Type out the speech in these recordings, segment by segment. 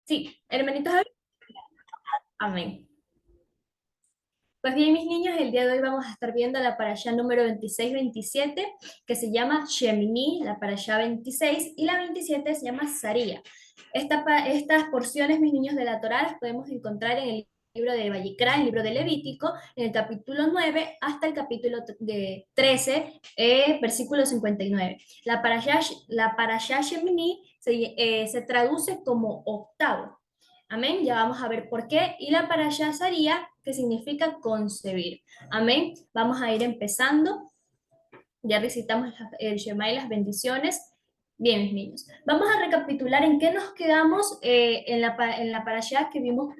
Sí, hermanitos, amén. Pues bien, mis niños, el día de hoy vamos a estar viendo la parashá número 26-27, que se llama Shemini, la parashá 26, y la 27 se llama Saría. Estas porciones, mis niños, de la Torá las podemos encontrar en el libro de Vayikra, en el libro de Levítico, en el capítulo 9 hasta el capítulo 13, versículo 59. La parashá Shemini se traduce como octavo. Amén. Ya vamos a ver por qué. Y la parashá Saría, que significa concebir. Amén. Vamos a ir empezando. Ya recitamos el Shema y las bendiciones. Bien, mis niños. Vamos a recapitular en qué nos quedamos en la parashá que vimos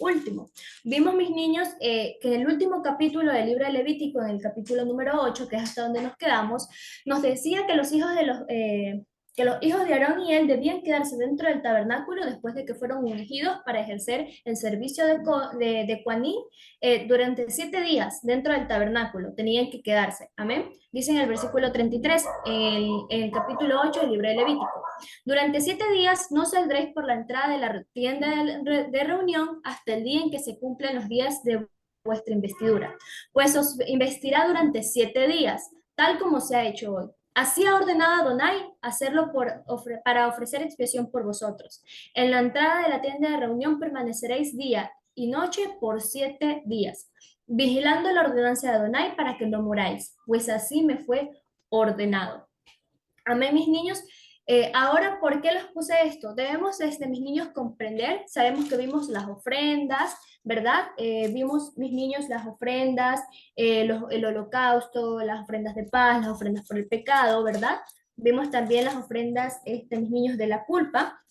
último. Vimos, mis niños, que en el último capítulo del libro de Levítico, en el capítulo número 8, que es hasta donde nos quedamos, nos decía que los hijos de Aarón y él debían quedarse dentro del tabernáculo después de que fueron ungidos para ejercer el servicio de Cuaní durante 7 días dentro del tabernáculo. Tenían que quedarse. Amén. Dice en el versículo 33, en el capítulo 8 del libro de Levítico. Durante 7 días no saldréis por la entrada de la tienda de reunión hasta el día en que se cumplen los días de vuestra investidura, pues os investirá durante 7 días, tal como se ha hecho hoy. Así ha ordenado Adonai hacerlo para ofrecer expiación por vosotros. En la entrada de la tienda de reunión permaneceréis día y noche por 7 días, vigilando la ordenanza de Adonai para que no muráis, pues así me fue ordenado. Amén, mis niños. Ahora, ¿por qué les puse esto? Debemos, mis niños, comprender, sabemos que vimos las ofrendas, ¿verdad? Vimos, mis niños, las ofrendas, el holocausto, las ofrendas de paz, las ofrendas por el pecado, ¿verdad? Vimos también las ofrendas, mis niños, de la culpa,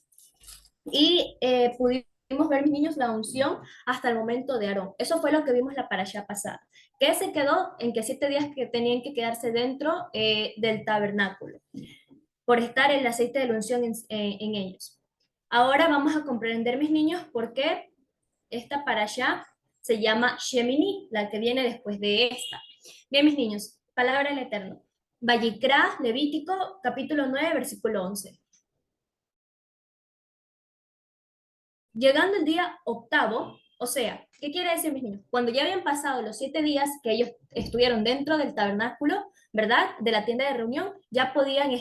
y pudimos ver, mis niños, la unción hasta el momento de Aarón. Eso fue lo que vimos la parashá pasada, que se quedó en que 7 días que tenían que quedarse dentro del tabernáculo por estar el aceite de la unción en ellos. Ahora vamos a comprender, mis niños, por qué esta parashá se llama Shemini, la que viene después de esta. Bien, mis niños, palabra del Eterno. Vayikra, Levítico, capítulo 9, versículo 11. Llegando el día octavo, o sea, ¿qué quiere decir, mis niños? Cuando ya habían pasado los 7 días que ellos estuvieron dentro del tabernáculo, ¿verdad? De la tienda de reunión, ya podían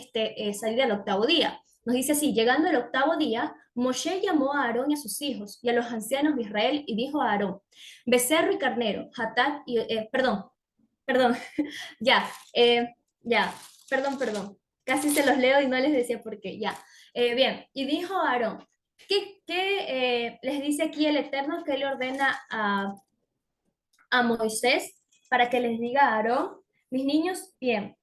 salir al octavo día. Nos dice así, llegando el octavo día, Moshe llamó a Aarón y a sus hijos y a los ancianos de Israel y dijo a Aarón, becerro y carnero, hatat y, perdón, ya, ya, perdón, casi se los leo y no les decía por qué, ya. Bien, y dijo Aarón, ¿qué les dice aquí el Eterno que le ordena a Moisés para que les diga a Aarón? Mis niños, bien,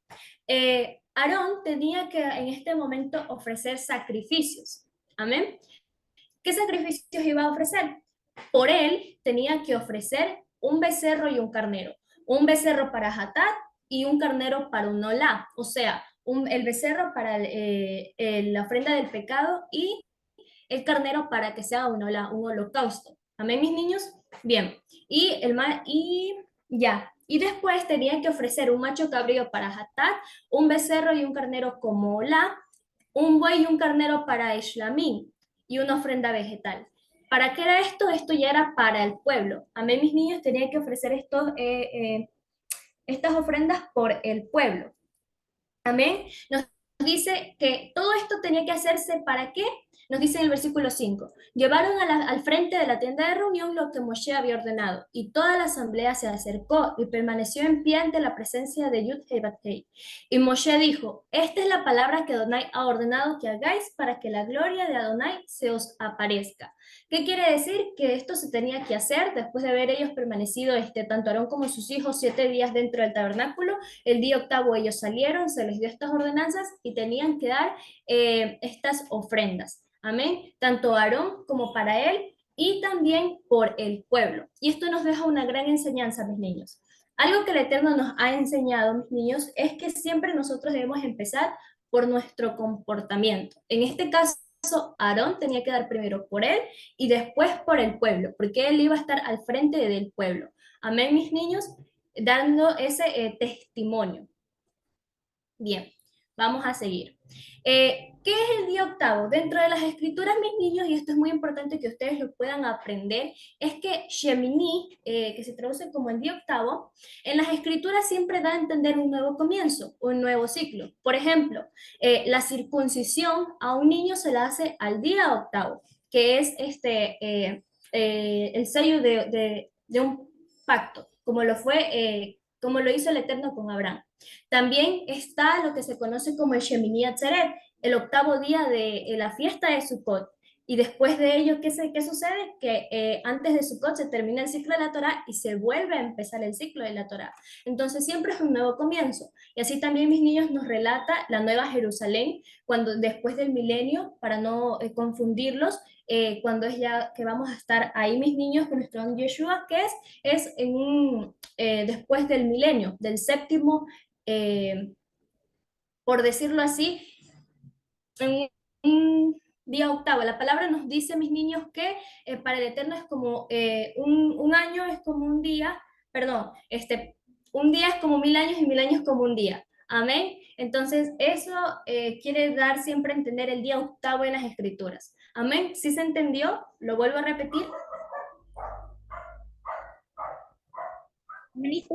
Aarón tenía que en este momento ofrecer sacrificios, amén. ¿Qué sacrificios iba a ofrecer? Por él tenía que ofrecer un becerro y un carnero. Un becerro para Hatat y un carnero para un olá. O sea, el becerro para la ofrenda del pecado y el carnero para que sea un holocausto. ¿Amén, mis niños? Bien. Y ya. Y después tenían que ofrecer un macho cabrío para Hatat, un becerro y un carnero como olá, un buey y un carnero para Ishlamín y una ofrenda vegetal. ¿Para qué era esto? Esto ya era para el pueblo. Amén, mis niños, tenían que ofrecer estas ofrendas por el pueblo. Amén. Nos dice que todo esto tenía que hacerse ¿para qué? Nos dice en el versículo 5, llevaron al frente de la tienda de reunión lo que Moshe había ordenado, y toda la asamblea se acercó y permaneció en pie ante la presencia de Yud Hei Bat Hei. Y Moshe dijo, esta es la palabra que Adonai ha ordenado que hagáis para que la gloria de Adonai se os aparezca. ¿Qué quiere decir? Que esto se tenía que hacer después de haber ellos permanecido, tanto Aarón como sus hijos, 7 días dentro del tabernáculo. El día octavo ellos salieron, se les dio estas ordenanzas y tenían que dar estas ofrendas. Amén. Tanto Aarón como para él y también por el pueblo. Y esto nos deja una gran enseñanza, mis niños. Algo que el Eterno nos ha enseñado, mis niños, es que siempre nosotros debemos empezar por nuestro comportamiento. En este caso, Aarón tenía que dar primero por él y después por el pueblo, porque él iba a estar al frente del pueblo. Amén, mis niños, dando ese testimonio. Bien, Vamos a seguir. ¿Qué es el día octavo? Dentro de las escrituras, mis niños, y esto es muy importante que ustedes lo puedan aprender, es que Shemini, que se traduce como el día octavo, en las escrituras siempre da a entender un nuevo comienzo, un nuevo ciclo. Por ejemplo, la circuncisión a un niño se la hace al día octavo, que es el sello de un pacto, como lo hizo el Eterno con Abraham. También está lo que se conoce como el Shemini Atzeret, el octavo día de la fiesta de Sukkot. Y después de ello, ¿qué sucede? Que antes de Sukkot se termina el ciclo de la Torá y se vuelve a empezar el ciclo de la Torá. Entonces siempre es un nuevo comienzo. Y así también mis niños nos relata la Nueva Jerusalén, cuando después del milenio, para no confundirlos, cuando es ya que vamos a estar ahí mis niños con nuestro don Yeshua, que es después del milenio, del séptimo, eh, por decirlo así, en un día octavo. La palabra nos dice, mis niños, que para el Eterno es como un año es como un día, perdón, un día es como 1000 años y 1000 años como un día. Amén. Entonces, eso quiere dar siempre a entender el día octavo en las escrituras. Amén. ¿Sí se entendió? Lo vuelvo a repetir. Bonito.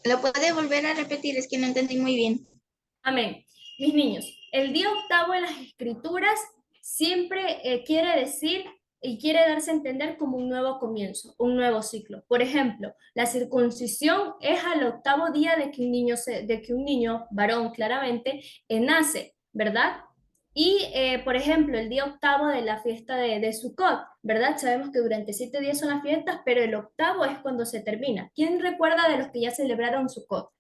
¿Lo puede volver a repetir? Es que no entendí muy bien. Amén. Mis niños, el día octavo en las escrituras siempre quiere decir y quiere darse a entender como un nuevo comienzo, un nuevo ciclo. Por ejemplo, la circuncisión es al octavo día de que un niño varón claramente nace, ¿verdad? Y, por ejemplo, el día octavo de la fiesta de Sukkot, ¿verdad? Sabemos que durante 7 días son las fiestas, pero el octavo es cuando se termina. ¿Quién recuerda de los que ya celebraron Sukkot?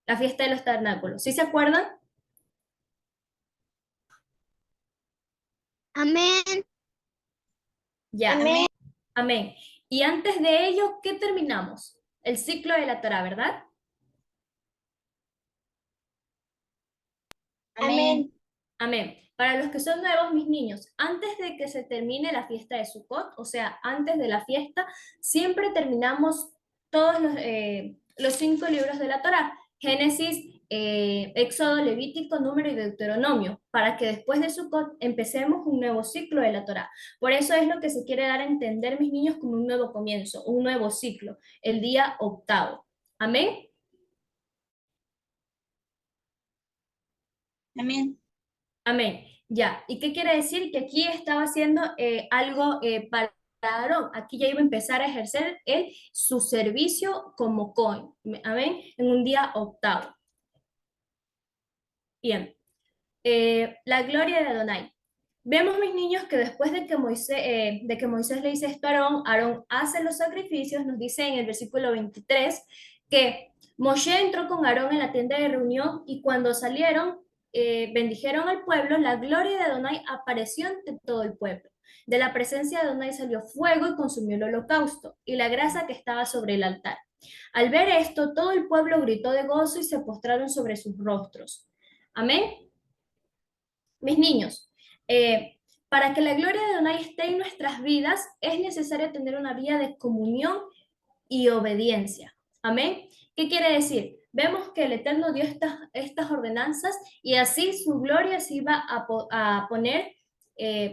La fiesta de los tabernáculos. ¿Sí se acuerdan? Amén. Ya. Amén. Amén. Y antes de ello, ¿qué terminamos? El ciclo de la Torá, ¿verdad? Amén. Amén. Para los que son nuevos, mis niños, antes de que se termine la fiesta de Sukkot, o sea, antes de la fiesta, siempre terminamos todos los 5 libros de la Torá. Génesis, Éxodo, Levítico, Número y Deuteronomio, para que después de Sukkot empecemos un nuevo ciclo de la Torá. Por eso es lo que se quiere dar a entender, mis niños, como un nuevo comienzo, un nuevo ciclo, el día octavo. Amén. Amén. Amén. Ya. ¿Y qué quiere decir? Que aquí estaba haciendo algo para Aarón. Aquí ya iba a empezar a ejercer su servicio como Cohen. Amén. En un día octavo. Bien. La gloria de Adonai. Vemos, mis niños, que después de que Moisés le dice esto a Aarón, Aarón hace los sacrificios, nos dice en el versículo 23 que Moshe entró con Aarón en la tienda de reunión y cuando salieron, bendijeron al pueblo, la gloria de Adonai apareció ante todo el pueblo. De la presencia de Adonai salió fuego y consumió el holocausto y la grasa que estaba sobre el altar. Al ver esto, todo el pueblo gritó de gozo y se postraron sobre sus rostros. Amén. Mis niños, para que la gloria de Adonai esté en nuestras vidas, es necesario tener una vida de comunión y obediencia. Amén. ¿Qué quiere decir? Vemos que el Eterno dio estas ordenanzas y así su gloria se iba a poner,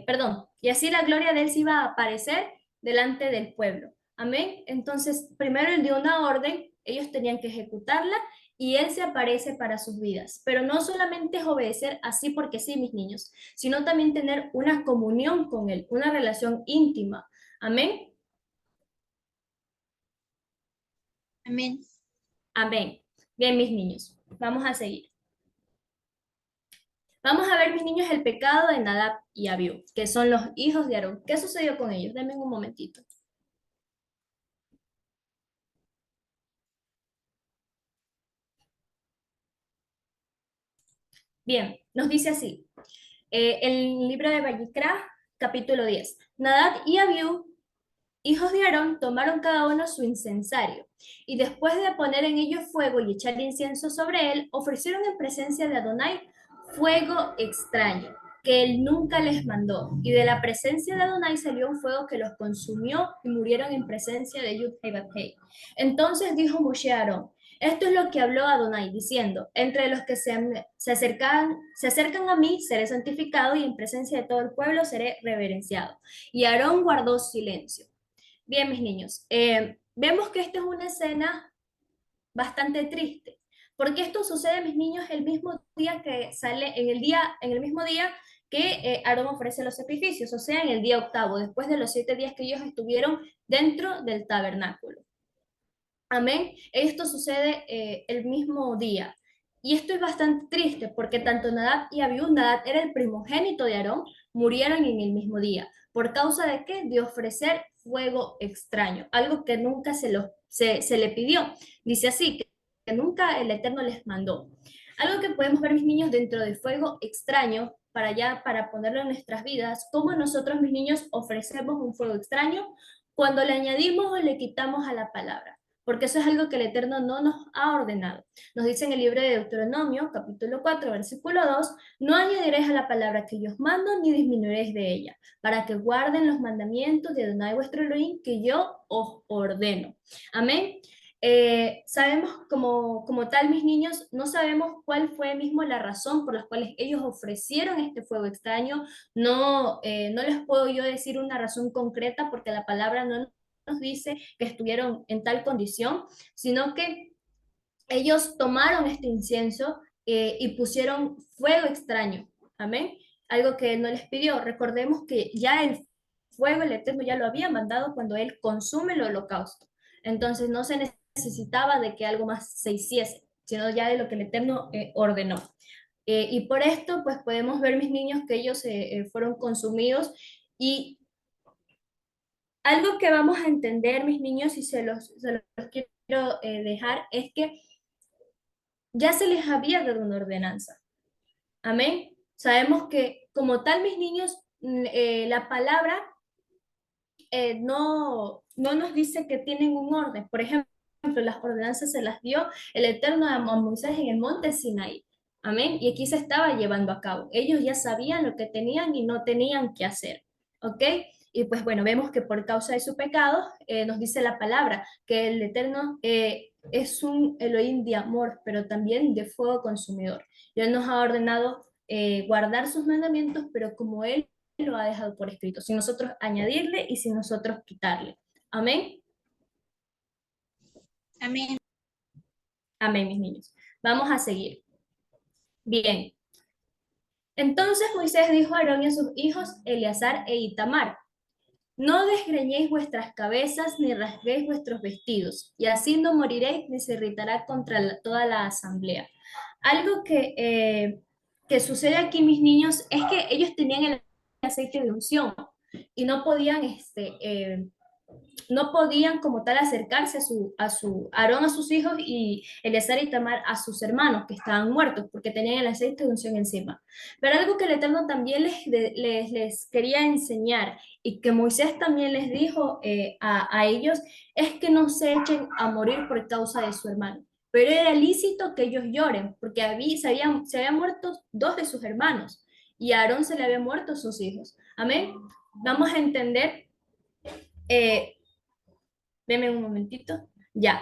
perdón, y así la gloria de Él se iba a aparecer delante del pueblo. Amén. Entonces, primero Él dio una orden, ellos tenían que ejecutarla y Él se aparece para sus vidas. Pero no solamente es obedecer así porque sí, mis niños, sino también tener una comunión con Él, una relación íntima. Amén. Amén. Amén. Bien, mis niños, vamos a seguir. Vamos a ver, mis niños, el pecado de Nadab y Abiú, que son los hijos de Aarón. ¿Qué sucedió con ellos? Denme un momentito. Bien, nos dice así, el libro de Vayikra, capítulo 10. Nadab y Abiú, hijos de Aarón, tomaron cada uno su incensario, y después de poner en ello fuego y echar incienso sobre él, ofrecieron en presencia de Adonai fuego extraño, que él nunca les mandó, y de la presencia de Adonai salió un fuego que los consumió y murieron en presencia de Yud-Heh. Entonces dijo Moshe a Aarón, Esto es lo que habló Adonai, diciendo, entre los que se acercan a mí, seré santificado y en presencia de todo el pueblo seré reverenciado. Y Aarón guardó silencio. Bien, mis niños, vemos que esta es una escena bastante triste, porque esto sucede, mis niños, el mismo día que sale, en el mismo día que Aarón ofrece los sacrificios, o sea, en el día octavo, después de los 7 días que ellos estuvieron dentro del tabernáculo. Amén. Esto sucede el mismo día. Y esto es bastante triste porque tanto Nadab y Abiú, Nadab era el primogénito de Aarón, murieron en el mismo día. ¿Por causa de qué? De ofrecer fuego extraño, algo que nunca se le pidió. Dice así, que nunca el Eterno les mandó. Algo que podemos ver, mis niños, dentro del fuego extraño, para ponerlo en nuestras vidas, cómo nosotros, mis niños, ofrecemos un fuego extraño cuando le añadimos o le quitamos a la palabra, porque eso es algo que el Eterno no nos ha ordenado. Nos dice en el libro de Deuteronomio, capítulo 4, versículo 2, no añadiréis a la palabra que yo os mando, ni disminuiréis de ella, para que guarden los mandamientos de Adonai vuestro Elohim, que yo os ordeno. Amén. Sabemos como tal, mis niños, no sabemos cuál fue mismo la razón por la cual ellos ofrecieron este fuego extraño. No, no les puedo yo decir una razón concreta porque la palabra no nos dice que estuvieron en tal condición, sino que ellos tomaron este incienso y pusieron fuego extraño. Amén. Algo que él no les pidió. Recordemos que ya el fuego, el Eterno ya lo había mandado cuando él consume el holocausto. Entonces no se necesitaba de que algo más se hiciese, sino ya de lo que el Eterno ordenó. Y por esto, pues podemos ver, mis niños, que ellos fueron consumidos. Y algo que vamos a entender, mis niños, y se los quiero dejar, es que ya se les había dado una ordenanza. Amén. Sabemos que como tal, mis niños, la palabra no nos dice que tienen un orden. Por ejemplo, las ordenanzas se las dio el Eterno a Moisés en el monte Sinaí. Amén. Y aquí se estaba llevando a cabo. Ellos ya sabían lo que tenían y no tenían que hacer. ¿Ok? Y pues bueno, vemos que por causa de su pecado, nos dice la palabra, que el Eterno es un Elohim de amor, pero también de fuego consumidor. Y Él nos ha ordenado guardar sus mandamientos, pero como Él lo ha dejado por escrito, sin nosotros añadirle y sin nosotros quitarle. Amén. Amén. Amén, mis niños. Vamos a seguir. Bien. Entonces Moisés dijo a Aarón y a sus hijos, Eleazar e Itamar, no desgreñéis vuestras cabezas ni rasguéis vuestros vestidos, y así no moriréis ni se irritará contra toda la asamblea. Algo que sucede aquí, mis niños, es que ellos tenían el aceite de unción y no podían como tal acercarse a Aarón a sus hijos y Eleazar y Tamar a sus hermanos que estaban muertos porque tenían el aceite de unción encima. Pero algo que el Eterno también les quería enseñar y que Moisés también les dijo a ellos es que no se echen a morir por causa de su hermano. Pero era lícito que ellos lloren porque se habían muerto dos de sus hermanos y a Aarón se le habían muerto sus hijos. Amén. Vamos a entender. eh, Deme un momentito. Ya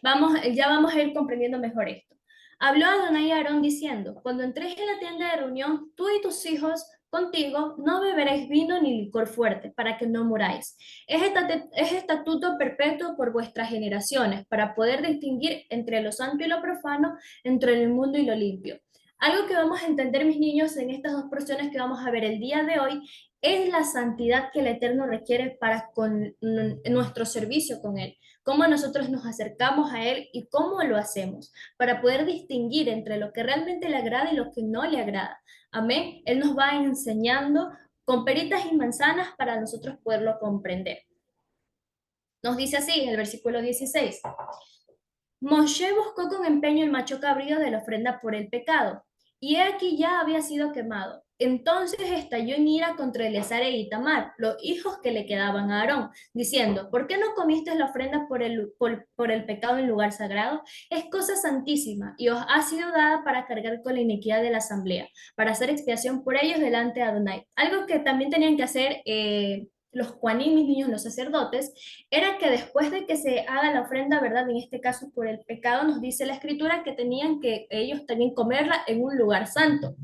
vamos a ir comprendiendo mejor esto. Habló Adonai a Aarón diciendo, cuando entréis en la tienda de reunión, tú y tus hijos contigo, no beberéis vino ni licor fuerte, para que no muráis. Es estatuto perpetuo por vuestras generaciones, para poder distinguir entre lo santo y lo profano, entre lo inmundo y lo limpio. Algo que vamos a entender, mis niños, en estas dos porciones que vamos a ver el día de hoy, es la santidad que el Eterno requiere para con nuestro servicio con Él, cómo nosotros nos acercamos a Él y cómo lo hacemos, para poder distinguir entre lo que realmente le agrada y lo que no le agrada. Amén. Él nos va enseñando con peritas y manzanas para nosotros poderlo comprender. Nos dice así en el versículo 16. Moshe buscó con empeño el macho cabrío de la ofrenda por el pecado, y he aquí ya había sido quemado. Entonces estalló en ira contra Eleazar e Itamar, los hijos que le quedaban a Aarón, diciendo, ¿por qué no comiste la ofrenda por el pecado en lugar sagrado? Es cosa santísima, y os ha sido dada para cargar con la iniquidad de la asamblea, para hacer expiación por ellos delante de Adonai. Algo que también tenían que hacer los cuaní, mis niños, los sacerdotes, era que después de que se haga la ofrenda, ¿verdad? En este caso por el pecado, nos dice la escritura que tenían que ellos también comerla en un lugar santo.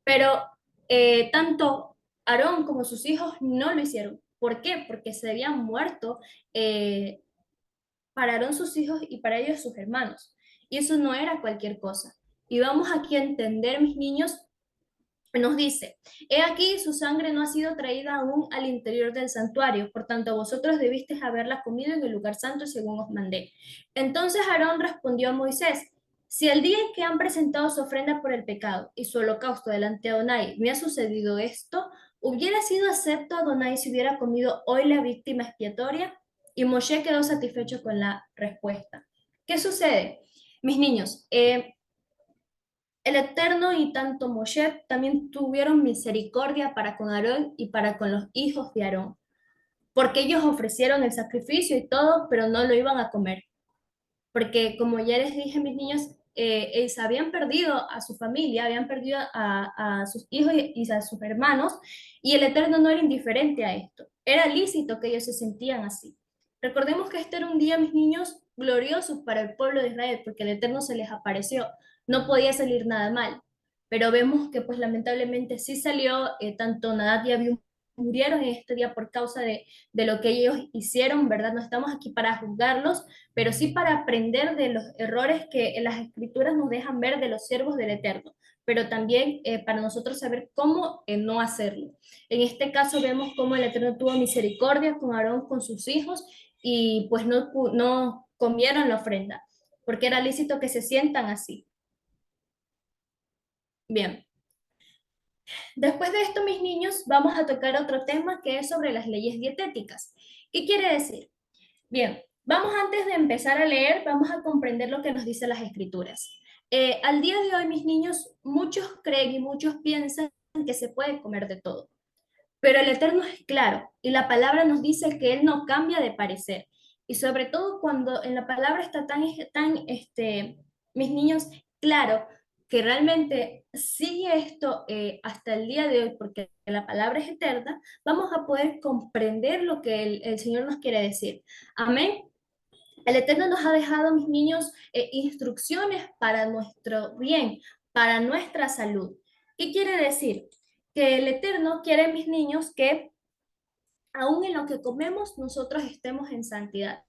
Pero tanto Aarón como sus hijos no lo hicieron. ¿Por qué? Porque se habían muerto eh, para Aarón sus hijos y para ellos sus hermanos. Y eso no era cualquier cosa. Y vamos aquí a entender, mis niños, nos dice, he aquí su sangre no ha sido traída aún al interior del santuario, por tanto vosotros debisteis haberla comido en el lugar santo según os mandé. Entonces Aarón respondió a Moisés, si el día en que han presentado su ofrenda por el pecado y su holocausto delante de Adonai me ha sucedido esto, ¿hubiera sido acepto a Adonai si hubiera comido hoy la víctima expiatoria? Y Moshe quedó satisfecho con la respuesta. ¿Qué sucede? Mis niños, el Eterno y tanto Moshe también tuvieron misericordia para con Aarón y para con los hijos de Aarón, porque ellos ofrecieron el sacrificio y todo, pero no lo iban a comer, porque como ya les dije, mis niños, ellos habían perdido a su familia, habían perdido a sus hijos y a sus hermanos, y el Eterno no era indiferente a esto. Era lícito que ellos se sentían así. Recordemos que este era un día, mis niños, glorioso para el pueblo de Israel, porque el Eterno se les apareció. No podía salir nada mal. Pero vemos que, pues, lamentablemente sí salió, tanto Nadab y Abiú murieron en este día por causa de lo que ellos hicieron, ¿verdad? No estamos aquí para juzgarlos, pero sí para aprender de los errores que en las escrituras nos dejan ver de los siervos del Eterno, pero también para nosotros saber cómo no hacerlo. En este caso vemos cómo el Eterno tuvo misericordia con Aarón, con sus hijos, y pues no comieron la ofrenda, porque era lícito que se sientan así. Bien, después de esto, mis niños, vamos a tocar otro tema que es sobre las leyes dietéticas. ¿Qué quiere decir? Bien, vamos antes de empezar a leer, vamos a comprender lo que nos dicen las escrituras. Al día de hoy, mis niños, muchos creen y muchos piensan que se puede comer de todo, pero el Eterno es claro y la palabra nos dice que Él no cambia de parecer. Y sobre todo cuando en la palabra está mis niños, claro, que realmente sigue esto hasta el día de hoy, porque la palabra es eterna, vamos a poder comprender lo que el Señor nos quiere decir. Amén. El Eterno nos ha dejado, mis niños, instrucciones para nuestro bien, para nuestra salud. ¿Qué quiere decir? Que el Eterno quiere, mis niños, que aún en lo que comemos nosotros estemos en santidad.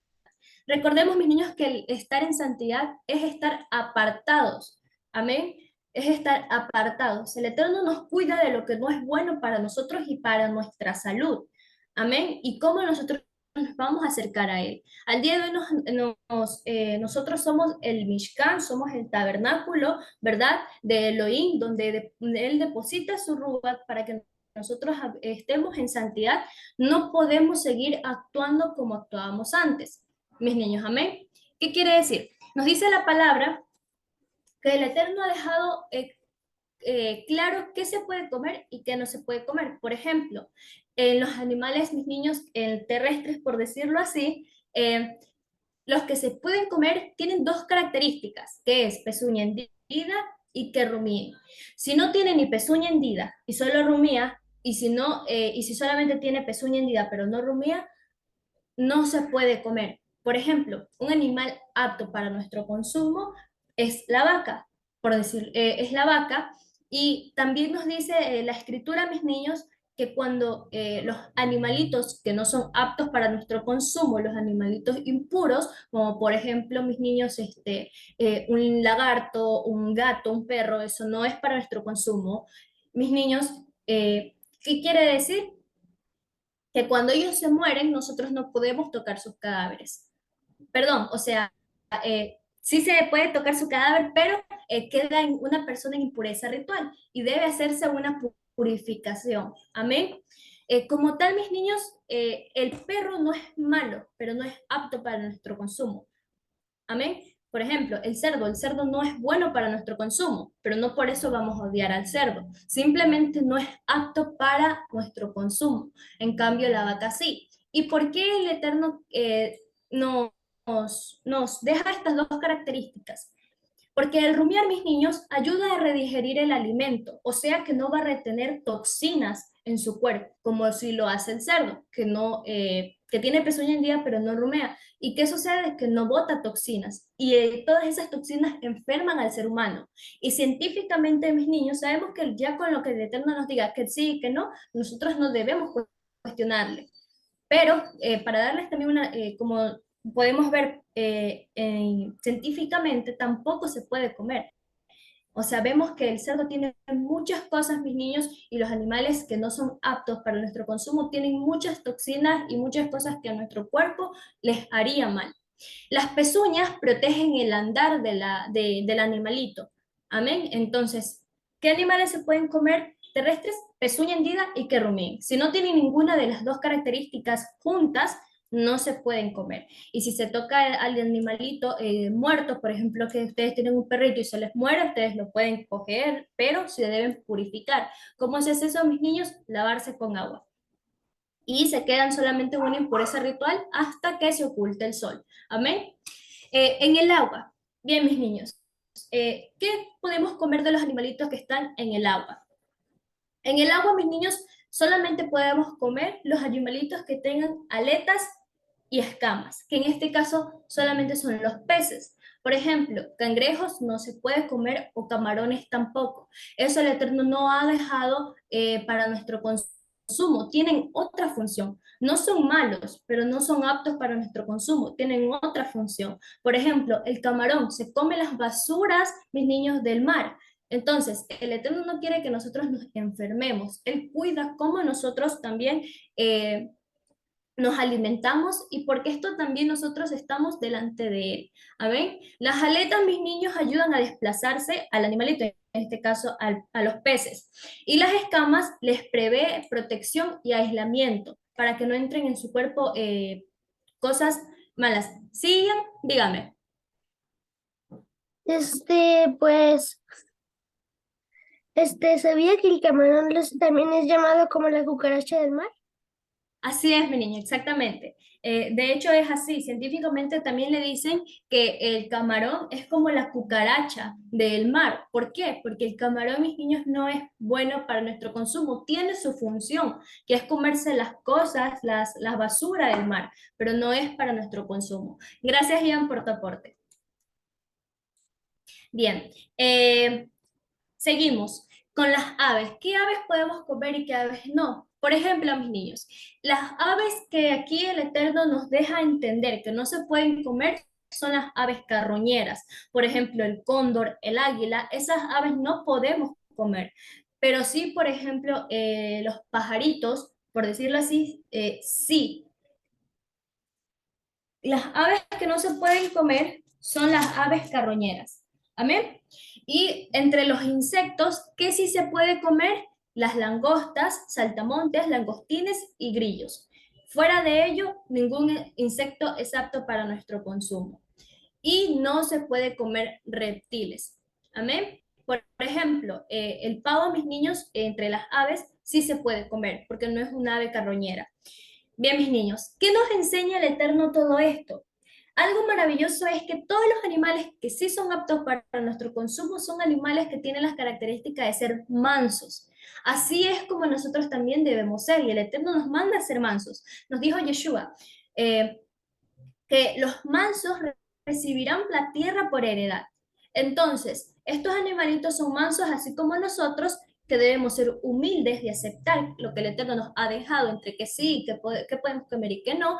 Recordemos, mis niños, que el estar en santidad es estar apartados. Amén. Es estar apartados. El Eterno nos cuida de lo que no es bueno para nosotros y para nuestra salud. Amén. Y cómo nosotros nos vamos a acercar a Él. Al día de hoy nosotros somos el Mishkan, somos el tabernáculo, ¿verdad? De Elohim, donde Él deposita su Ruach para que nosotros estemos en santidad. No podemos seguir actuando como actuábamos antes, mis niños, amén. ¿Qué quiere decir? Nos dice la palabra que el Eterno ha dejado claro qué se puede comer y qué no se puede comer. Por ejemplo, en los animales, mis niños, terrestres, por decirlo así, los que se pueden comer tienen dos características, que es pezuña hendida y que rumíen. Si no tiene ni pezuña hendida y solo rumía, y si no, y si solamente tiene pezuña hendida pero no rumía, no se puede comer. Por ejemplo, un animal apto para nuestro consumo es la vaca, por decir, es la vaca. Y también nos dice la escritura, mis niños, que cuando los animalitos que no son aptos para nuestro consumo, los animalitos impuros, como por ejemplo, mis niños, un lagarto, un gato, un perro, eso no es para nuestro consumo. Mis niños, ¿qué quiere decir? Que cuando ellos se mueren, nosotros no podemos tocar sus cadáveres. Perdón, o sea, sí se puede tocar su cadáver, pero queda en una persona en impureza ritual y debe hacerse una purificación. Amén. Como tal, mis niños, el perro no es malo, pero no es apto para nuestro consumo. Amén. Por ejemplo, el cerdo no es bueno para nuestro consumo, pero no por eso vamos a odiar al cerdo. Simplemente no es apto para nuestro consumo. En cambio, la vaca sí. ¿Y por qué el Eterno nos deja estas dos características? Porque el rumiar, mis niños, ayuda a redigerir el alimento, o sea que no va a retener toxinas en su cuerpo, como si lo hace el cerdo, que no, que tiene pezuña hendida pero no rumea. ¿Y qué sucede? Que no bota toxinas. Y todas esas toxinas enferman al ser humano. Y científicamente, mis niños, sabemos que ya con lo que el Eterno nos diga que sí y que no, nosotros no debemos cuestionarle. Pero para darles también una, como podemos ver científicamente, tampoco se puede comer. O sea, vemos que el cerdo tiene muchas cosas, mis niños, y los animales que no son aptos para nuestro consumo tienen muchas toxinas y muchas cosas que a nuestro cuerpo les haría mal. Las pezuñas protegen el andar del animalito. Amén. Entonces, ¿qué animales se pueden comer terrestres? Pezuña hendida y que rumeen. Si no tienen ninguna de las dos características juntas, no se pueden comer. Y si se toca al animalito muerto, por ejemplo, que ustedes tienen un perrito y se les muere, ustedes lo pueden coger, pero se deben purificar. ¿Cómo se hace eso, mis niños? Lavarse con agua y se quedan solamente en una impureza ritual hasta que se oculte el sol. Amén. En el agua, bien mis niños, ¿qué podemos comer de los animalitos que están en el agua? En el agua, mis niños, solamente podemos comer los animalitos que tengan aletas y escamas, que en este caso solamente son los peces. Por ejemplo, cangrejos no se puede comer o camarones tampoco. Eso el Eterno no ha dejado para nuestro consumo. Tienen otra función. No son malos, pero no son aptos para nuestro consumo. Tienen otra función. Por ejemplo, el camarón se come las basuras, mis niños, del mar. Entonces, el Eterno no quiere que nosotros nos enfermemos. Él cuida cómo nosotros también nos alimentamos y porque esto también nosotros estamos delante de Él. ¿Amén? Las aletas, mis niños, ayudan a desplazarse al animalito, en este caso a los peces. Y las escamas les prevé protección y aislamiento para que no entren en su cuerpo cosas malas. Sigan, dígame. Pues, ¿sabía que el camarón también es llamado como la cucaracha del mar? Así es, mi niña, exactamente. De hecho, es así. Científicamente también le dicen que el camarón es como la cucaracha del mar. ¿Por qué? Porque el camarón, mis niños, no es bueno para nuestro consumo. Tiene su función, que es comerse las cosas, las basuras del mar, pero no es para nuestro consumo. Gracias, Ian, por tu aporte. Bien, seguimos con las aves. ¿Qué aves podemos comer y qué aves no? Por ejemplo, mis niños, las aves que aquí el Eterno nos deja entender que no se pueden comer son las aves carroñeras. Por ejemplo, el cóndor, el águila, esas aves no podemos comer. Pero sí, por ejemplo, los pajaritos, por decirlo así, sí. Las aves que no se pueden comer son las aves carroñeras. Amén. Y entre los insectos, ¿qué sí se puede comer? Las langostas, saltamontes, langostines y grillos. Fuera de ello, ningún insecto es apto para nuestro consumo. Y no se puede comer reptiles. Amén. Por ejemplo, el pavo, mis niños, entre las aves, sí se puede comer, porque no es una ave carroñera. Bien, mis niños, ¿qué nos enseña el Eterno todo esto? Algo maravilloso es que todos los animales que sí son aptos para nuestro consumo son animales que tienen las características de ser mansos. Así es como nosotros también debemos ser, y el Eterno nos manda a ser mansos. Nos dijo Yeshua eh, que los mansos recibirán la tierra por heredad. Entonces, estos animalitos son mansos así como nosotros, que debemos ser humildes y aceptar lo que el Eterno nos ha dejado entre que sí, que podemos comer y que no,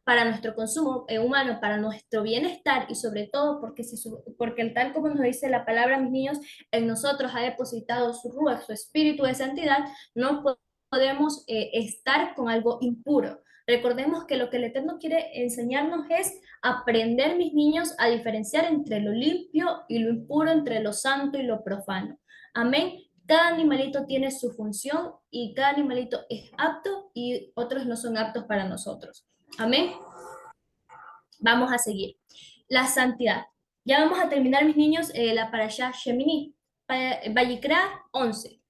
para nuestro consumo humano, para nuestro bienestar y sobre todo porque tal como nos dice la palabra, mis niños, en nosotros ha depositado su ruach, su espíritu de santidad, no podemos estar con algo impuro. Recordemos que lo que el Eterno quiere enseñarnos es aprender, mis niños, a diferenciar entre lo limpio y lo impuro, entre lo santo y lo profano. Amén. Cada animalito tiene su función y cada animalito es apto y otros no son aptos para nosotros. Amén. Vamos a seguir. La santidad. Ya vamos a terminar, mis niños, la parashá Shemini. Vayikra 11,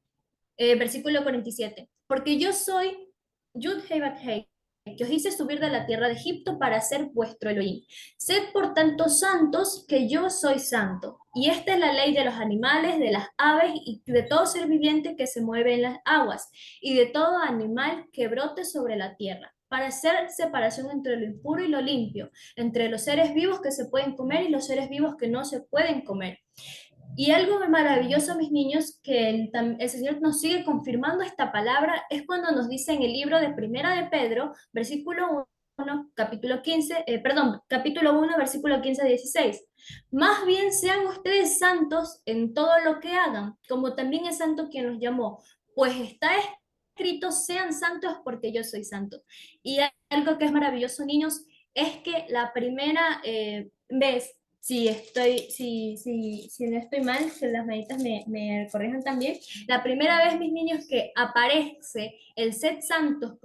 versículo 47. Porque yo soy Yud Hei Bat Hei, que os hice subir de la tierra de Egipto para ser vuestro Elohim. Sed por tanto santos, que yo soy santo. Y esta es la ley de los animales, de las aves y de todo ser viviente que se mueve en las aguas, y de todo animal que brote sobre la tierra, para hacer separación entre lo impuro y lo limpio, entre los seres vivos que se pueden comer y los seres vivos que no se pueden comer. Y algo maravilloso, mis niños, que el Señor nos sigue confirmando esta palabra, es cuando nos dice en el libro de Primera de Pedro, versículo 1, capítulo 15, capítulo 1, versículo 15 a 16. Más bien sean ustedes santos en todo lo que hagan, como también es santo quien los llamó, pues está escrito, sean santos porque yo soy santo. Y algo que es maravilloso, niños, es que la primera vez, si no estoy mal, que las meditas me corrijan también. La primera vez, mis niños, que aparece el sed santos,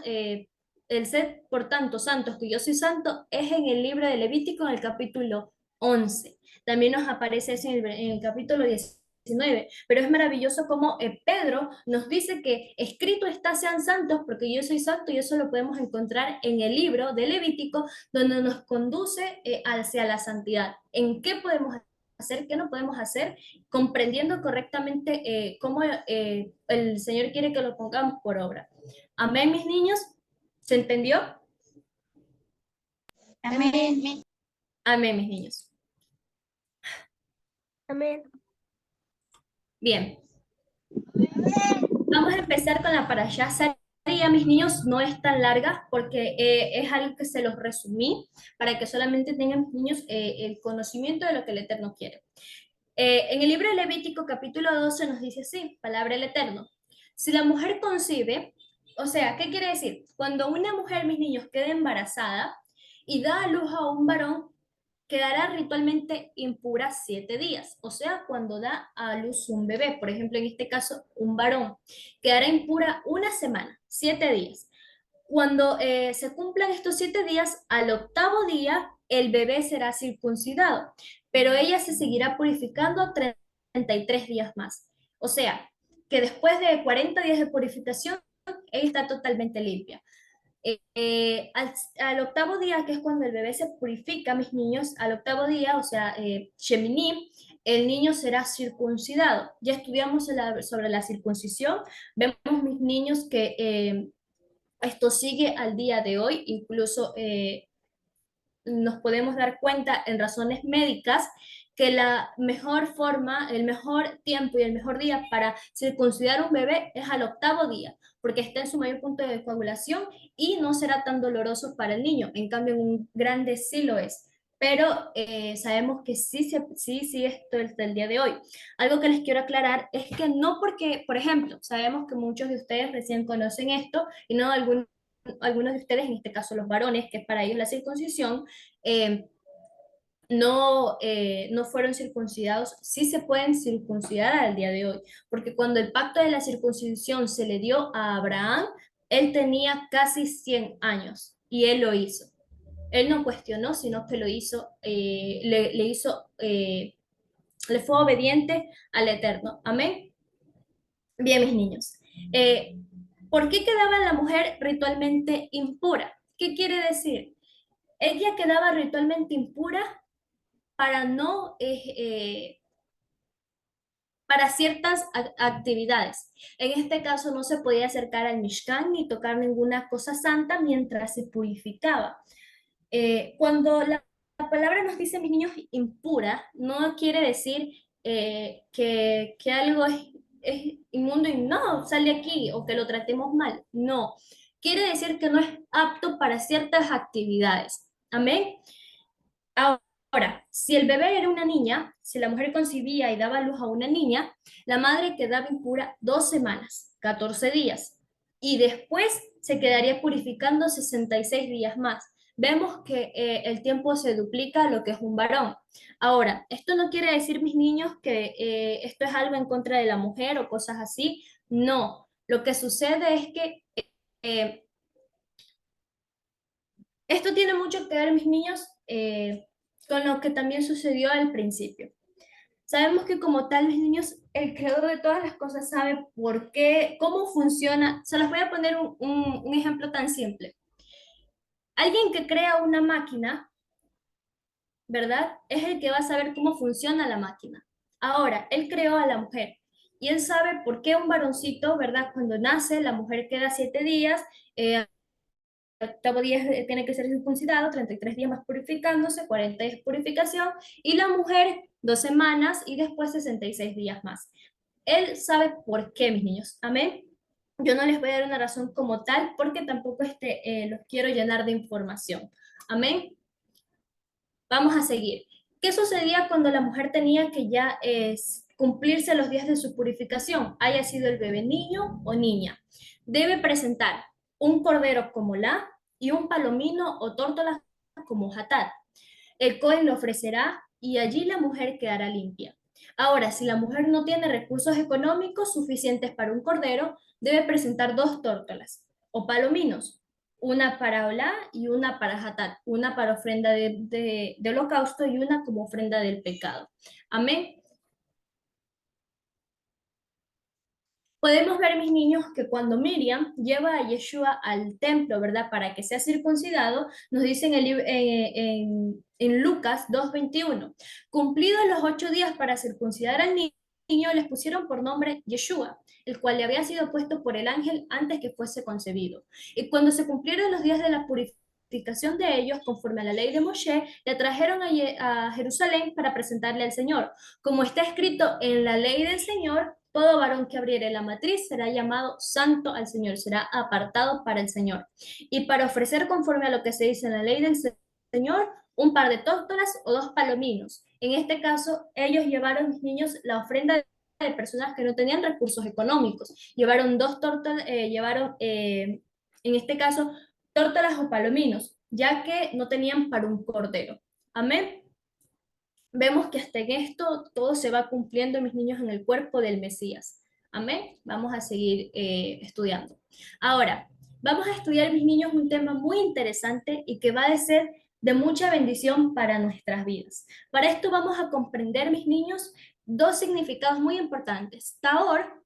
el sed por tanto santos, que yo soy santo, es en el libro de Levítico, en el capítulo 11. También nos aparece eso en el capítulo 19, pero es maravilloso como Pedro nos dice que escrito está sean santos porque yo soy santo, y eso lo podemos encontrar en el libro de Levítico, donde nos conduce hacia la santidad. ¿En qué podemos hacer, qué no podemos hacer? Comprendiendo correctamente cómo el Señor quiere que lo pongamos por obra. Amén, mis niños. ¿Se entendió? Amén. Amén, mis niños. Amén. Bien. Vamos a empezar con la parashá Zaharia, mis niños. No es tan larga porque es algo que se los resumí para que solamente tengan, mis niños, el conocimiento de lo que el Eterno quiere. En el libro de Levítico, capítulo 12, nos dice así, palabra del Eterno. Si la mujer concibe, o sea, ¿qué quiere decir? Cuando una mujer, mis niños, queda embarazada y da a luz a un varón, quedará ritualmente impura 7 días. O sea, cuando da a luz un bebé, por ejemplo, en este caso, un varón, quedará impura una semana, 7 días. Cuando se cumplan estos 7 días, al octavo día, el bebé será circuncidado, pero ella se seguirá purificando 33 días más. O sea, que después de 40 días de purificación, ella está totalmente limpia. Al octavo día, que es cuando el bebé se purifica, mis niños, al octavo día, o sea, Shemini, el niño será circuncidado. Ya estudiamos sobre la circuncisión. Vemos, mis niños, que esto sigue al día de hoy. Incluso nos podemos dar cuenta en razones médicas que la mejor forma, el mejor tiempo y el mejor día para circuncidar un bebé es al octavo día, porque está en su mayor punto de coagulación y no será tan doloroso para el niño. En cambio, en un grande sí lo es. Pero sabemos que sí, esto es el día de hoy. Algo que les quiero aclarar es que no porque, por ejemplo, sabemos que muchos de ustedes recién conocen esto y no algunos de ustedes, en este caso los varones, que es para ellos la circuncisión, eh, no fueron circuncidados. Sí se pueden circuncidar al día de hoy, porque cuando el pacto de la circuncisión se le dio a Abraham, él tenía casi 100 años y él lo hizo. Él no cuestionó, sino que lo hizo, le fue obediente al Eterno. Amén. Bien, mis niños. Eh, ¿Por qué quedaba la mujer ritualmente impura? ¿Qué quiere decir? Ella quedaba ritualmente impura para no, para ciertas actividades. En este caso no se podía acercar al Mishkan ni tocar ninguna cosa santa mientras se purificaba. Cuando la palabra nos dice, mis niños, impura, no quiere decir que algo es inmundo y no, sale aquí, o que lo tratemos mal. No, quiere decir que no es apto para ciertas actividades. Amén. Ahora, si el bebé era una niña, si la mujer concibía y daba luz a una niña, la madre quedaba impura 2 semanas, 14 días, y después se quedaría purificando 66 días más. Vemos que el tiempo se duplica a lo que es un varón. Ahora, esto no quiere decir, mis niños, que esto es algo en contra de la mujer o cosas así. No, lo que sucede es que eh, esto tiene mucho que ver, mis niños, con lo que también sucedió al principio. Sabemos que como tal, mis niños, el creador de todas las cosas sabe por qué, cómo funciona. Se los voy a poner un ejemplo tan simple. Alguien que crea una máquina, ¿verdad? Es el que va a saber cómo funciona la máquina. Ahora, él creó a la mujer y él sabe por qué un varoncito, ¿verdad? Cuando nace, la mujer queda 7 días, octavo día tiene que ser circuncidado, 33 días más purificándose, 40 días purificación, y la mujer 2 semanas y después 66 días más. Él sabe por qué, mis niños. Amén. Yo no les voy a dar una razón como tal porque tampoco los quiero llenar de información. Amén. Vamos a seguir. ¿Qué sucedía cuando la mujer tenía que ya cumplirse los días de su purificación? Haya sido el bebé niño o niña. Debe presentar un cordero como la y un palomino o tórtola como jatat. El Cohen lo ofrecerá y allí la mujer quedará limpia. Ahora, si la mujer no tiene recursos económicos suficientes para un cordero, debe presentar 2 tórtolas o palominos, una para Olá y una para Hatat, una para ofrenda de holocausto y una como ofrenda del pecado. Amén. Podemos ver, mis niños, que cuando Miriam lleva a Yeshua al templo, ¿verdad? Para que sea circuncidado, nos dice en Lucas 2:21, cumplidos los 8 días para circuncidar al niño, les pusieron por nombre Yeshua, el cual le había sido puesto por el ángel antes que fuese concebido. Y cuando se cumplieron los días de la purificación de ellos, conforme a la ley de Moshe, le trajeron a Jerusalén para presentarle al Señor. Como está escrito en la ley del Señor, todo varón que abriere la matriz será llamado santo al Señor, será apartado para el Señor. Y para ofrecer conforme a lo que se dice en la ley del Señor, un par de tórtolas o 2 palominos. En este caso, ellos llevaron, mis niños, la ofrenda de personas que no tenían recursos económicos. Llevaron 2 tórtolas, en este caso, tórtolas o palominos, ya que no tenían para un cordero. Amén. Vemos que hasta en esto todo se va cumpliendo, mis niños, en el cuerpo del Mesías. Amén. Vamos a seguir estudiando. Ahora, vamos a estudiar, mis niños, un tema muy interesante y que va a ser de mucha bendición para nuestras vidas. Para esto vamos a comprender, mis niños, 2 significados muy importantes. Taor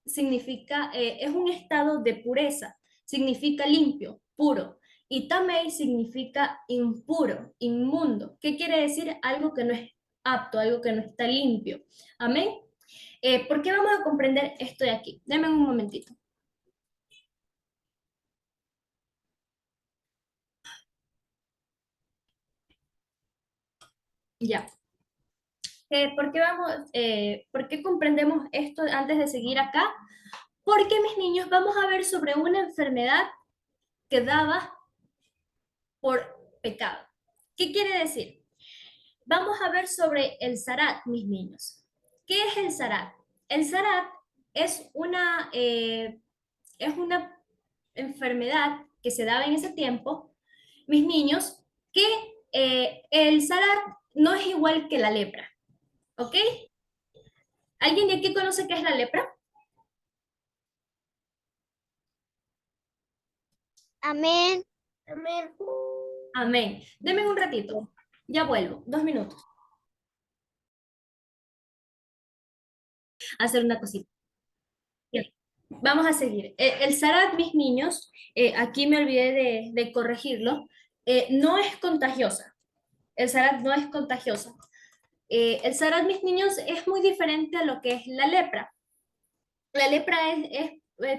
significa, es un estado de pureza, significa limpio, puro. Y tamei significa impuro, inmundo. ¿Qué quiere decir? Algo que no es apto, algo que no está limpio. Amén. ¿Por qué vamos a comprender esto de aquí? Denme un momentito. Ya. ¿Por qué comprendemos esto antes de seguir acá? Porque, mis niños, vamos a ver sobre una enfermedad que daba por pecado. ¿Qué quiere decir? Vamos a ver sobre el Zarat, mis niños. ¿Qué es el Zarat? El Zarat es una enfermedad que se daba en ese tiempo, mis niños, que el Zarat no es igual que la lepra, ¿ok? ¿Alguien de aquí conoce qué es la lepra? Amén. Amén. Amén. Denme un ratito, ya vuelvo, 2 minutos, a hacer una cosita. Bien, vamos a seguir. El Zarat, mis niños, aquí me olvidé de corregirlo, no es contagiosa. El Zarat no es contagiosa. El Zarat, mis niños, es muy diferente a lo que es la lepra. La lepra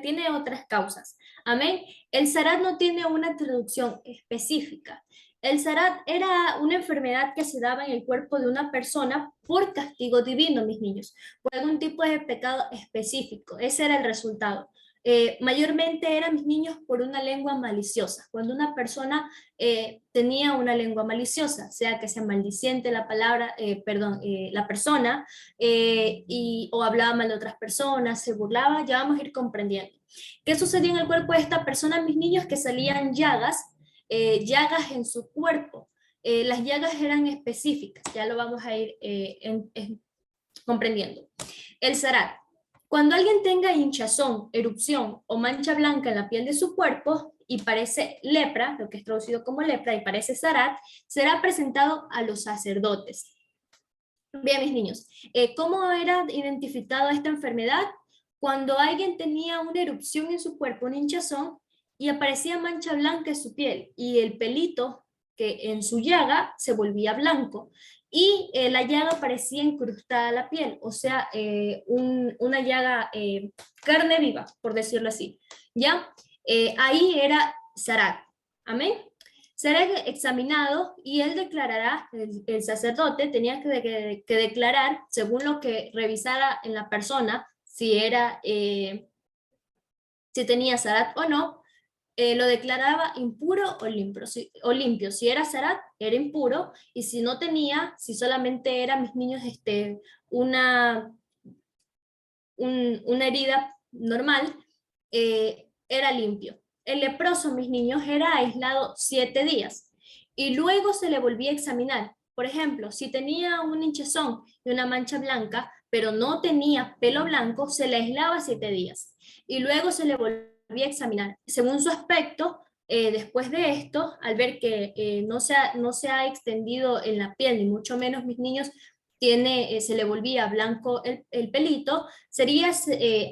tiene otras causas. Amén. El Zarat no tiene una traducción específica. El Zarat era una enfermedad que se daba en el cuerpo de una persona por castigo divino, mis niños, por algún tipo de pecado específico. Ese era el resultado. Mayormente eran, mis niños, por una lengua maliciosa. Cuando una persona tenía una lengua maliciosa, sea que sea maldiciente la palabra, la persona, o hablaba mal de otras personas, se burlaba, ya vamos a ir comprendiendo. ¿Qué sucedía en el cuerpo de esta persona, mis niños? Que salían llagas en su cuerpo. Las llagas eran específicas, ya lo vamos a ir comprendiendo. El Zarat. Cuando alguien tenga hinchazón, erupción o mancha blanca en la piel de su cuerpo y parece lepra, lo que es traducido como lepra y parece Zarat, será presentado a los sacerdotes. Bien, mis niños, ¿cómo era identificada esta enfermedad? Cuando alguien tenía una erupción en su cuerpo, una hinchazón, y aparecía mancha blanca en su piel y el pelito que en su llaga se volvía blanco y la llaga parecía incrustada a la piel, o sea, una llaga, carne viva, por decirlo así, ¿ya? Ahí era Sarat, amén. Será examinado y él declarará, el sacerdote tenía que declarar, según lo que revisara en la persona, si era, si tenía Sarat o no, lo declaraba impuro o limpio. Si era Sarat, era impuro, y si no tenía, si solamente era, mis niños, una, una herida normal, era limpio. El leproso, mis niños, era aislado 7 días, y luego se le volvía a examinar. Por ejemplo, si tenía un hinchazón y una mancha blanca, pero no tenía pelo blanco, se le aislaba 7 días, y luego se le volvía a examinar. Según su aspecto, después de esto, al ver que no se ha extendido en la piel, ni mucho menos, mis niños, se le volvía blanco el pelito, sería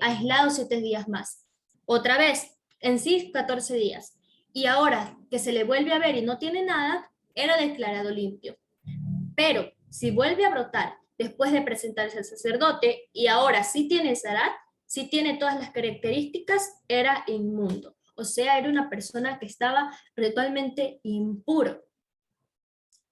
aislado 7 días más. Otra vez, en sí 14 días. Y ahora que se le vuelve a ver y no tiene nada, era declarado limpio. Pero si vuelve a brotar después de presentarse al sacerdote y ahora sí tiene Sarat, sí tiene todas las características, era inmundo. O sea, era una persona que estaba ritualmente impuro.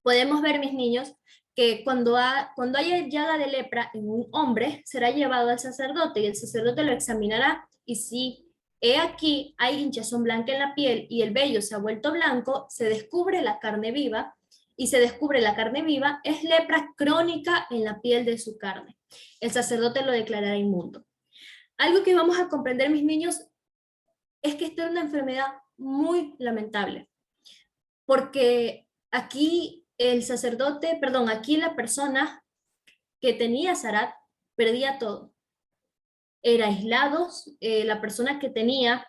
Podemos ver, mis niños, que cuando haya llaga de lepra en un hombre, será llevado al sacerdote y el sacerdote lo examinará, y si he aquí hay hinchazón blanca en la piel y el vello se ha vuelto blanco, se descubre la carne viva, y se descubre la carne viva, es lepra crónica en la piel de su carne. El sacerdote lo declarará inmundo. Algo que vamos a comprender, mis niños, es que esta es una enfermedad muy lamentable, porque aquí el sacerdote, perdón, aquí la persona que tenía Sarat perdía todo. Era aislados, la persona que tenía,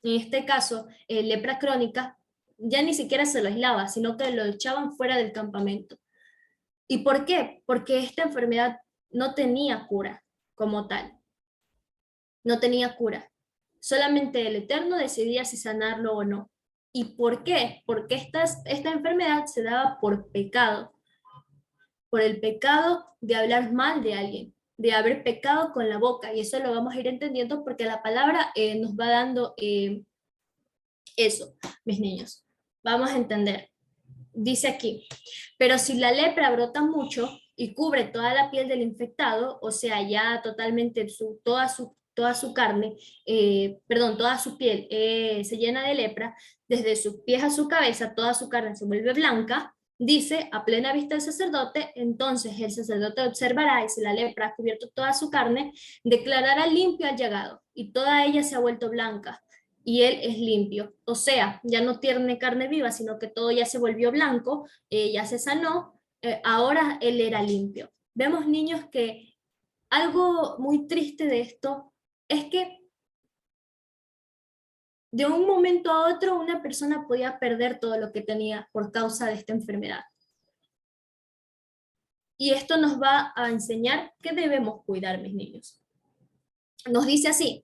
en este caso, lepra crónica, ya ni siquiera se lo aislaba, sino que lo echaban fuera del campamento. ¿Y por qué? Porque esta enfermedad no tenía cura como tal, no tenía cura. Solamente el Eterno decidía si sanarlo o no. ¿Y por qué? Porque esta enfermedad se daba por el pecado de hablar mal de alguien, de haber pecado con la boca, y eso lo vamos a ir entendiendo porque la palabra nos va dando eso, mis niños. Vamos a entender. Dice aquí, pero si la lepra brota mucho y cubre toda la piel del infectado, o sea, ya totalmente toda su carne, perdón, toda su piel se llena de lepra, desde sus pies a su cabeza, toda su carne se vuelve blanca, dice, a plena vista del sacerdote, entonces el sacerdote observará, y si la lepra ha cubierto toda su carne, declarará limpio al llagado, y toda ella se ha vuelto blanca, y él es limpio. O sea, ya no tiene carne viva, sino que todo ya se volvió blanco, ya se sanó, ahora él era limpio. Vemos, niños, que algo muy triste de esto es que de un momento a otro una persona podía perder todo lo que tenía por causa de esta enfermedad. Y esto nos va a enseñar que debemos cuidar, mis niños. Nos dice así,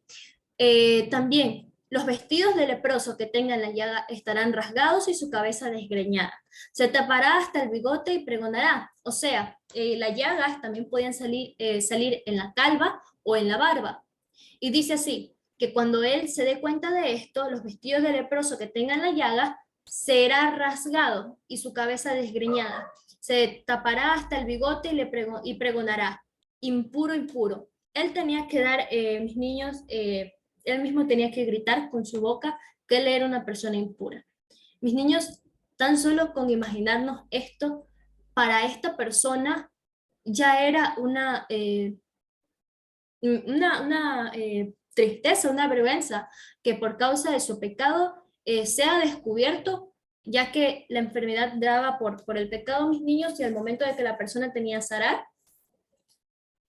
también, los vestidos de leproso que tengan la llaga estarán rasgados y su cabeza desgreñada. Se tapará hasta el bigote y pregonará. O sea, las llagas también podían salir en la calva o en la barba. Y dice así, que cuando él se dé cuenta de esto, los vestidos de leproso que tengan la llaga será rasgado y su cabeza desgreñada. Se tapará hasta el bigote y pregonará, impuro, impuro. Él tenía que dar, mis niños, él mismo tenía que gritar con su boca que él era una persona impura. Mis niños, tan solo con imaginarnos esto, para esta persona ya era una tristeza, una vergüenza, que por causa de su pecado sea descubierto, ya que la enfermedad daba por el pecado, mis niños, y al momento de que la persona tenía Sarat,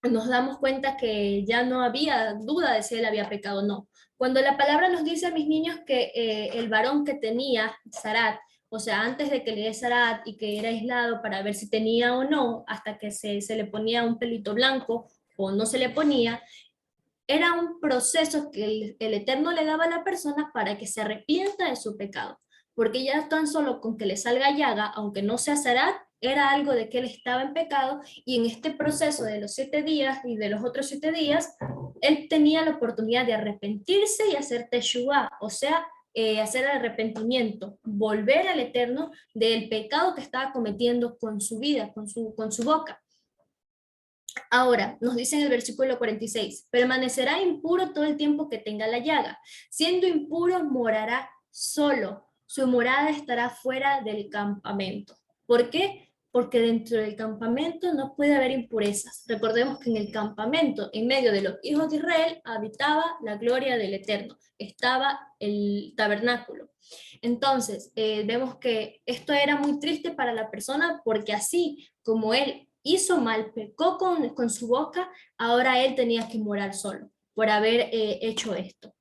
nos damos cuenta que ya no había duda de si él había pecado o no. Cuando la palabra nos dice a mis niños que el varón que tenía Sarat, o sea, antes de que le dé Sarat y que era aislado para ver si tenía o no, hasta que se le ponía un pelito blanco o no se le ponía, era un proceso que el Eterno le daba a la persona para que se arrepienta de su pecado, porque ya tan solo con que le salga llaga, aunque no sea zarat, era algo de que él estaba en pecado, y en este proceso de los 7 días y de los otros 7 días, él tenía la oportunidad de arrepentirse y hacer teshuvah, o sea, hacer el arrepentimiento, volver al Eterno del pecado que estaba cometiendo con su vida, con su boca. Ahora, nos dice en el versículo 46, permanecerá impuro todo el tiempo que tenga la llaga. Siendo impuro, morará solo. Su morada estará fuera del campamento. ¿Por qué? Porque dentro del campamento no puede haber impurezas. Recordemos que en el campamento, en medio de los hijos de Israel, habitaba la gloria del Eterno. Estaba el tabernáculo. Entonces, vemos que esto era muy triste para la persona, porque así como él hizo mal, pecó con su boca, ahora él tenía que morar solo por haber hecho esto.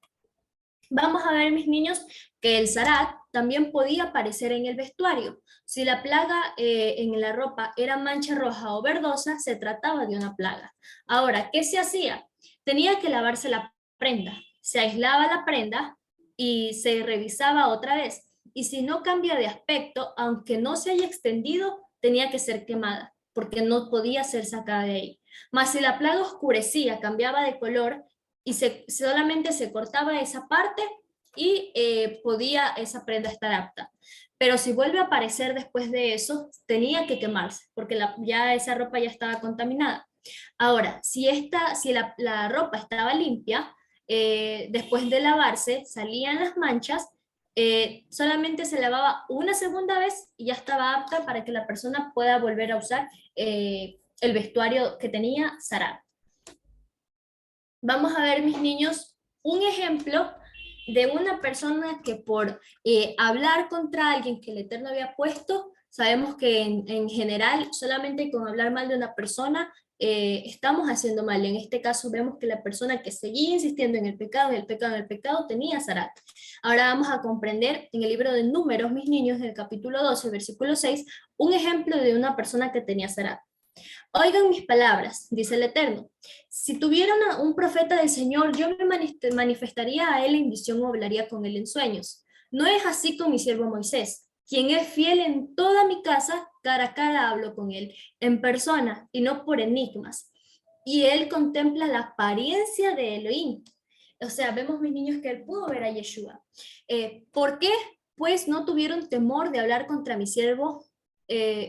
Vamos a ver, mis niños, que el zarat también podía aparecer en el vestuario. Si la plaga en la ropa era mancha roja o verdosa, se trataba de una plaga. Ahora, ¿qué se hacía? Tenía que lavarse la prenda. Se aislaba la prenda y se revisaba otra vez. Y si no cambia de aspecto, aunque no se haya extendido, tenía que ser quemada, porque no podía ser sacada de ahí. Mas si la plaga oscurecía, cambiaba de color, y solamente se cortaba esa parte, y podía esa prenda estar apta. Pero si vuelve a aparecer después de eso, tenía que quemarse, porque ya esa ropa ya estaba contaminada. Ahora, si la ropa estaba limpia, después de lavarse, salían las manchas, solamente se lavaba una segunda vez y ya estaba apta para que la persona pueda volver a usar el vestuario que tenía Sara. Vamos a ver, mis niños, un ejemplo de una persona que por hablar contra alguien que el Eterno había puesto, sabemos que en general solamente con hablar mal de una persona estamos haciendo mal. En este caso vemos que la persona que seguía insistiendo en el pecado, en el pecado, en el pecado, tenía zarat. Ahora vamos a comprender en el libro de Números, mis niños, en el capítulo 12, versículo 6, un ejemplo de una persona que tenía zarat. Oigan mis palabras, dice el Eterno. Si tuviera un profeta del Señor, yo me manifestaría a él en visión o hablaría con él en sueños. No es así con mi siervo Moisés, quien es fiel en toda mi casa, cara a cara hablo con él, en persona y no por enigmas. Y él contempla la apariencia de Elohim. O sea, vemos, mis niños, que él pudo ver a Yeshua. ¿Por qué? Pues no tuvieron temor de hablar contra mi siervo,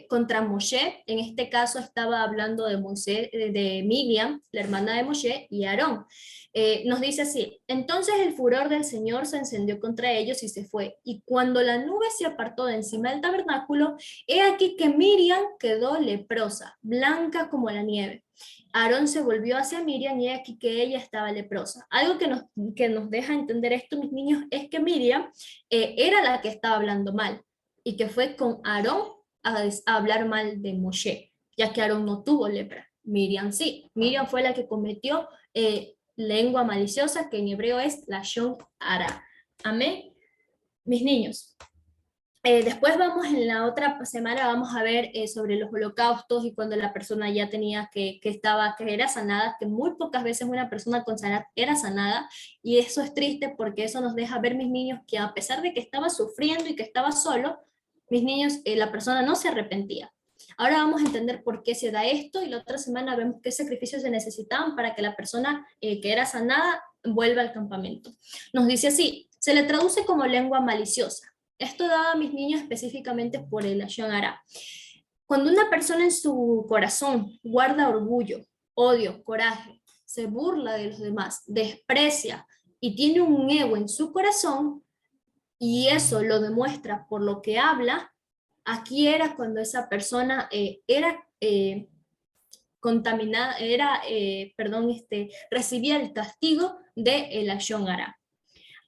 contra Moshe. En este caso estaba hablando de Moisés, de Miriam, la hermana de Moshe, y Aarón. Nos dice así: entonces el furor del Señor se encendió contra ellos y se fue. Y cuando la nube se apartó de encima del tabernáculo, he aquí que Miriam quedó leprosa, blanca como la nieve. Aarón se volvió hacia Miriam y aquí que ella estaba leprosa. Algo que nos deja entender esto, mis niños, es que Miriam era la que estaba hablando mal, y que fue con Aarón a hablar mal de Moshe, ya que Aarón no tuvo lepra. Miriam sí. Miriam fue la que cometió lengua maliciosa, que en hebreo es lashon hara. Amén. Mis niños, después vamos en la otra semana, vamos a ver sobre los holocaustos y cuando la persona ya tenía que era sanada, que muy pocas veces una persona con sanidad era sanada, y eso es triste porque eso nos deja ver, mis niños, que a pesar de que estaba sufriendo y que estaba solo, mis niños, la persona no se arrepentía. Ahora vamos a entender por qué se da esto, y la otra semana vemos qué sacrificios se necesitaban para que la persona que era sanada vuelva al campamento. Nos dice así: se le traduce como lengua maliciosa. Esto dado a mis niños específicamente por el lashon hara. Cuando una persona en su corazón guarda orgullo, odio, coraje, se burla de los demás, desprecia y tiene un ego en su corazón, y eso lo demuestra por lo que habla, aquí era cuando esa persona era contaminada, recibía el castigo de el lashon hara.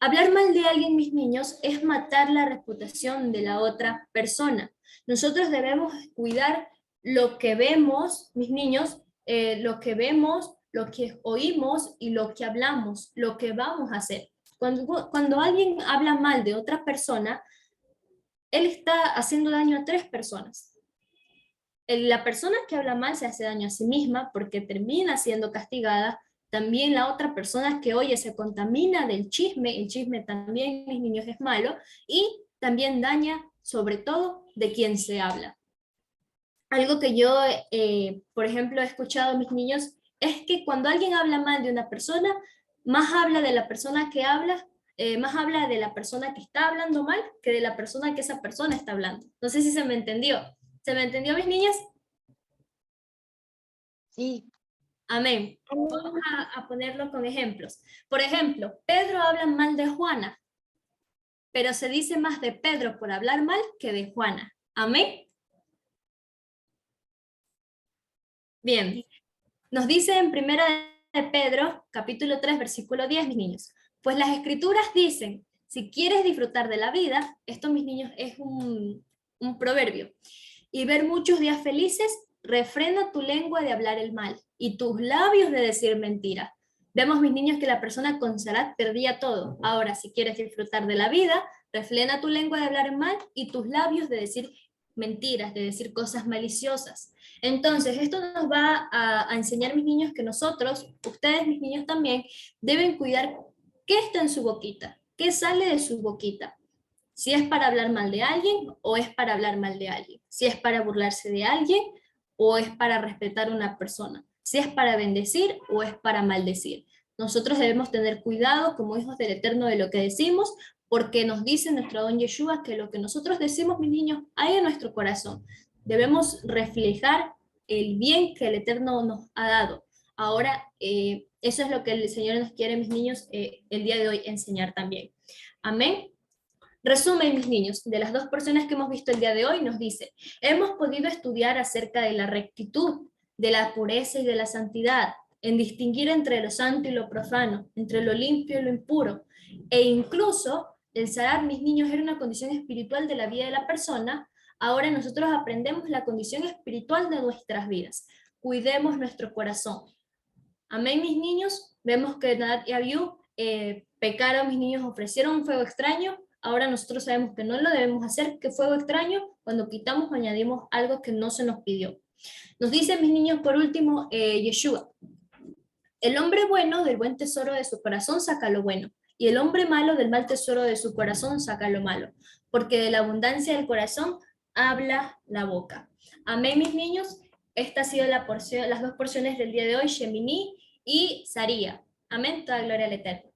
Hablar mal de alguien, mis niños, es matar la reputación de la otra persona. Nosotros debemos cuidar lo que vemos, mis niños, lo que vemos, lo que oímos y lo que hablamos, lo que vamos a hacer. Cuando alguien habla mal de otra persona, él está haciendo daño a 3 personas. La persona que habla mal se hace daño a sí misma porque termina siendo castigada, también la otra persona que oye se contamina del chisme, el chisme también, mis niños, es malo, y también daña, sobre todo, de quien se habla. Algo que yo, por ejemplo, he escuchado a mis niños, es que cuando alguien habla mal de una persona, más habla de la persona que habla, más habla de la persona que está hablando mal que de la persona que esa persona está hablando. No sé si se me entendió. ¿Se me entendió, mis niñas? Sí. Amén. Vamos a ponerlo con ejemplos. Por ejemplo, Pedro habla mal de Juana, pero se dice más de Pedro por hablar mal que de Juana. Amén. Bien. Nos dice en primera de Pedro, capítulo 3, versículo 10, mis niños. Pues las escrituras dicen, si quieres disfrutar de la vida, esto, mis niños, es un proverbio, y ver muchos días felices, refrena tu lengua de hablar el mal y tus labios de decir mentira. Vemos, mis niños, que la persona con Sarat perdía todo. Ahora, si quieres disfrutar de la vida, refrena tu lengua de hablar mal y tus labios de decir mentiras, de decir cosas maliciosas. Entonces, esto nos va a enseñar, mis niños, que nosotros, ustedes, mis niños también, deben cuidar qué está en su boquita, qué sale de su boquita. Si es para hablar mal de alguien o es para hablar mal de alguien. Si es para burlarse de alguien o es para respetar a una persona. Si es para bendecir o es para maldecir. Nosotros debemos tener cuidado como hijos del Eterno de lo que decimos, porque nos dice nuestro don Yeshua que lo que nosotros decimos, mis niños, hay en nuestro corazón. Debemos reflejar el bien que el Eterno nos ha dado. Ahora, eso es lo que el Señor nos quiere, mis niños, el día de hoy enseñar también. Amén. Resumen, mis niños, de las dos porciones que hemos visto el día de hoy, nos dice, hemos podido estudiar acerca de la rectitud, de la pureza y de la santidad, en distinguir entre lo santo y lo profano, entre lo limpio y lo impuro, e incluso el sarar, mis niños, era una condición espiritual de la vida de la persona. Ahora nosotros aprendemos la condición espiritual de nuestras vidas. Cuidemos nuestro corazón. Amén, mis niños. Vemos que Nadab y Abiú pecaron, mis niños, ofrecieron un fuego extraño. Ahora nosotros sabemos que no lo debemos hacer, que fuego extraño, cuando quitamos o añadimos algo que no se nos pidió. Nos dice, mis niños, por último, Yeshua, el hombre bueno del buen tesoro de su corazón saca lo bueno, y el hombre malo del mal tesoro de su corazón saca lo malo, porque de la abundancia del corazón habla la boca. Amén, mis niños. Esta ha sido la porción, las dos porciones del día de hoy, Shemini y Saría. Amén, toda gloria al Eterno.